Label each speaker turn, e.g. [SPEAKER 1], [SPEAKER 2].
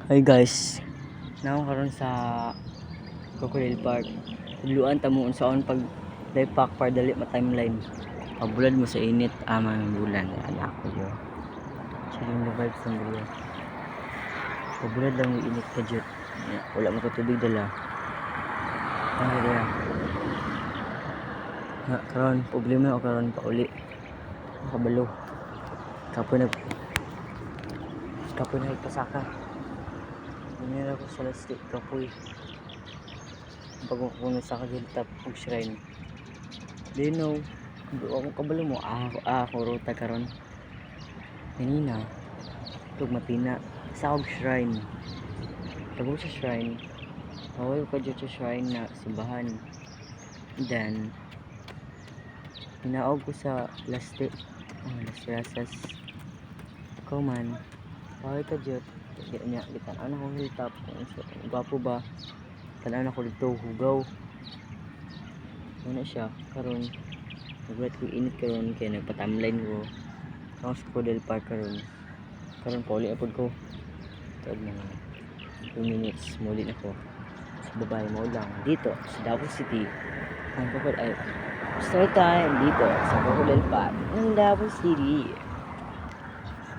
[SPEAKER 1] Hi guys, naon karon sa Crocodile Park. Tuluan ta mo unsaon pag live pack para dali ma-timeline. Pabulad mo sa init amang bulan anak ko yo. Chilling the vibes ng bulan. Pabulad lang yung init ka jud. Wala mo ko tubig dala. Ano kaya? Na karon problema ako karon pauli. Kabalo. Kapoy nagpasaka. Nangyari ko sa lastik kapoy. Pag ako sa kagiltap og shrine. Do you know? Ako kabalo mo ako ruta karon. Kanina tug mapina sa og shrine. Tabo sa shrine. Away ko dito sa shrine na simbahan. Then hinaog ko sa lastik. Las Rasas. Ikaw man. Away ka dito. Kasi niya gitan ako hilltop. Gwapo ba? Tanan ako dito hugaw. Ano siya karon nagulat ko init karon kaya nagpa-timeline ko ako sa Crocodile Park karon pauli apod ko tuod mga 2 minutes muli na ko sa babae mo lang dito sa Davao City ang Crocodile story time dito sa Crocodile Park ng Davao City.